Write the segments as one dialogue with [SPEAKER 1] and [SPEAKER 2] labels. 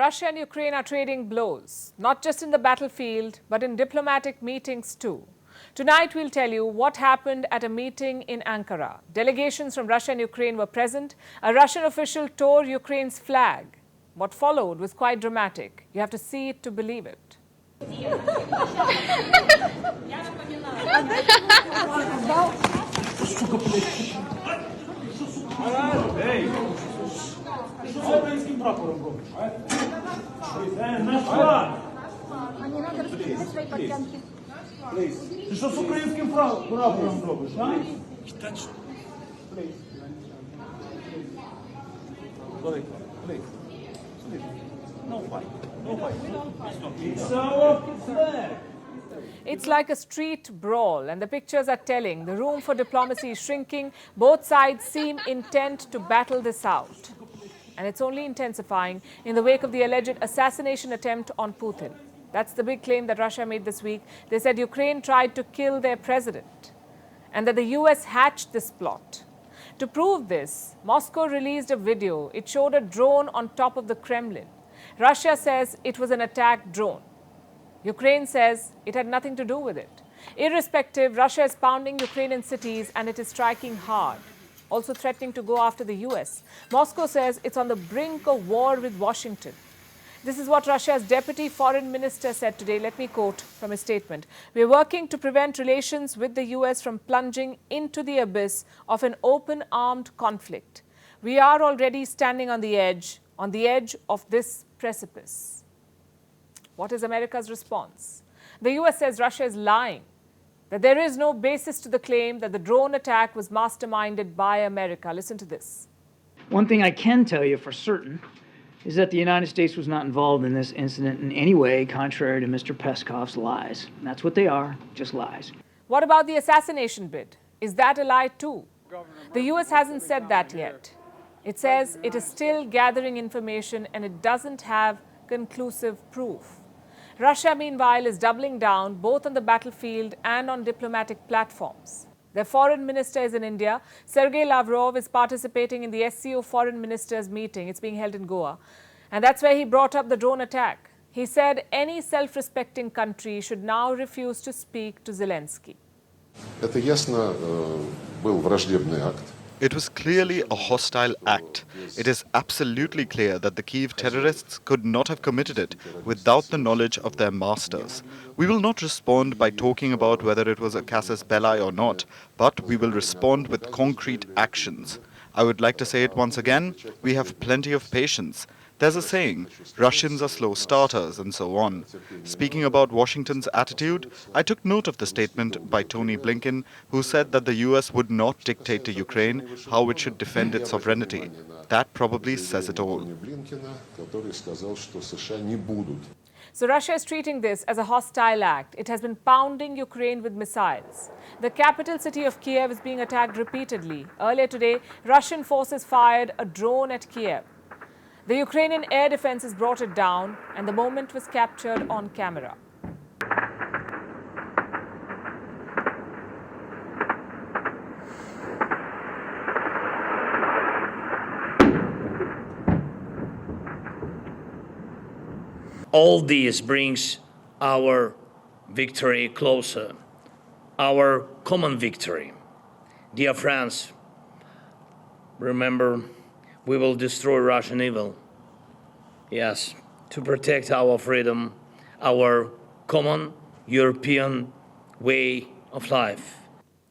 [SPEAKER 1] Russia and Ukraine are trading blows, not just in the battlefield, but in diplomatic meetings too. Tonight, we'll tell you what happened at a meeting in Ankara. Delegations from Russia and Ukraine were present. A Russian official tore Ukraine's flag. What followed was quite dramatic. You have to see it to believe it.
[SPEAKER 2] Ти що з українським прапором робиш, а? No fight. It's our flag.
[SPEAKER 1] It's like a street brawl, and the pictures are telling. The room for diplomacy is shrinking. Both sides seem intent to battle this out. And it's only intensifying in the wake of the alleged assassination attempt on Putin. That's the big claim that Russia made this week. They said Ukraine tried to kill their president and that the US hatched this plot. To prove this, Moscow released a video. It showed a drone on top of the Kremlin. Russia says it was an attack drone. Ukraine says it had nothing to do with it. Irrespective, Russia is pounding Ukrainian cities and it is striking hard, also threatening to go after the US. Moscow says it's on the brink of war with Washington. This is what Russia's deputy foreign minister said today. Let me quote from his statement. "We're working to prevent relations with the US from plunging into the abyss of an open armed conflict. We are already standing on the edge of this precipice." What is America's response? The US says Russia is lying, that there is no basis to the claim that the drone attack was masterminded by America. Listen to this.
[SPEAKER 3] One thing I can tell you for certain is that the United States was not involved in this incident in any way, contrary to Mr. Peskov's lies. And that's what they are, just lies.
[SPEAKER 1] What about the assassination bid? Is that a lie too? The US hasn't said that yet. It says it is still gathering information and it doesn't have conclusive proof. Russia, meanwhile, is doubling down both on the battlefield and on diplomatic platforms. Their foreign minister is in India. Sergei Lavrov is participating in the SCO foreign ministers meeting. It's being held in Goa. And that's where he brought up the drone attack. He said any self-respecting country should now refuse to speak to Zelensky.
[SPEAKER 4] Это ясно был враждебный акт.
[SPEAKER 5] It was clearly a hostile act. It is absolutely clear that the Kyiv terrorists could not have committed it without the knowledge of their masters. We will not respond by talking about whether it was a casus belli or not, but we will respond with concrete actions. I would like to say it once again, we have plenty of patience. There's a saying, Russians are slow starters and so on. Speaking about Washington's attitude, I took note of the statement by Tony Blinken, who said that the US would not dictate to Ukraine how it should defend its sovereignty. That probably says it all.
[SPEAKER 1] So Russia is treating this as a hostile act. It has been pounding Ukraine with missiles. The capital city of Kiev is being attacked repeatedly. Earlier today, Russian forces fired a drone at Kiev. The Ukrainian air defenses brought it down, and the moment was captured on camera.
[SPEAKER 6] All this brings our victory closer, our common victory. Dear friends, remember, we will destroy Russian evil. Yes, to protect our freedom, our common European way of life.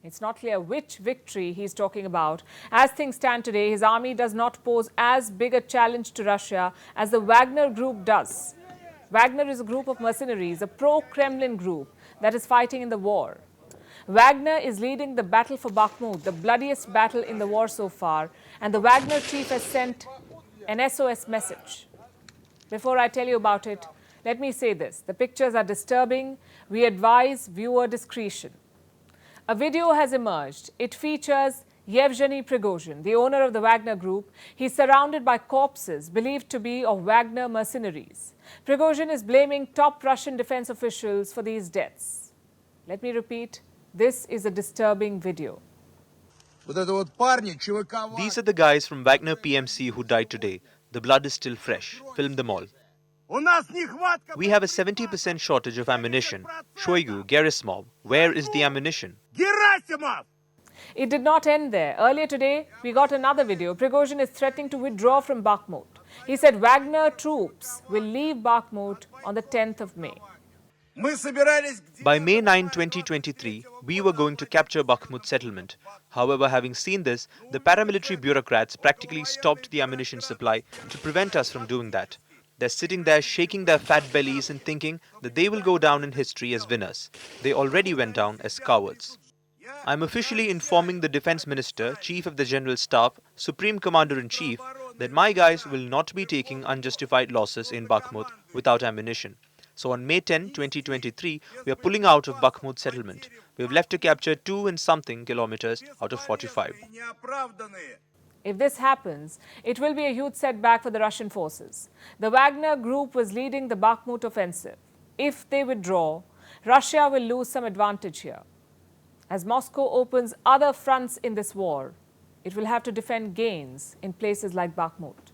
[SPEAKER 1] It's not clear which victory he's talking about. As things stand today, his army does not pose as big a challenge to Russia as the Wagner group does. Wagner is a group of mercenaries, a pro-Kremlin group that is fighting in the war. Wagner is leading the battle for Bakhmut, the bloodiest battle in the war so far, and the Wagner chief has sent an SOS message. Before I tell you about it, let me say this. The pictures are disturbing. We advise viewer discretion. A video has emerged. It features Yevgeny Prigozhin, the owner of the Wagner group. He's surrounded by corpses believed to be of Wagner mercenaries. Prigozhin is blaming top Russian defense officials for these deaths. Let me repeat. This is a disturbing video.
[SPEAKER 7] These are the guys from Wagner PMC who died today. The blood is still fresh. Film them all. We have a 70% shortage of ammunition. Shoigu, Gerasimov, where is the ammunition?
[SPEAKER 1] It did not end there. Earlier today, we got another video. Prigozhin is threatening to withdraw from Bakhmut. He said Wagner troops will leave Bakhmut on the 10th of May.
[SPEAKER 7] By May 9, 2023, we were going to capture Bakhmut settlement. However, having seen this, the paramilitary bureaucrats practically stopped the ammunition supply to prevent us from doing that. They're sitting there shaking their fat bellies and thinking that they will go down in history as winners. They already went down as cowards. I'm officially informing the Defense Minister, Chief of the General Staff, Supreme Commander-in-Chief, that my guys will not be taking unjustified losses in Bakhmut without ammunition. So on May 10, 2023, we are pulling out of Bakhmut settlement. We have left to capture 2 and something kilometers out of 45.
[SPEAKER 1] If this happens, it will be a huge setback for the Russian forces. The Wagner group was leading the Bakhmut offensive. If they withdraw, Russia will lose some advantage here. As Moscow opens other fronts in this war, it will have to defend gains in places like Bakhmut.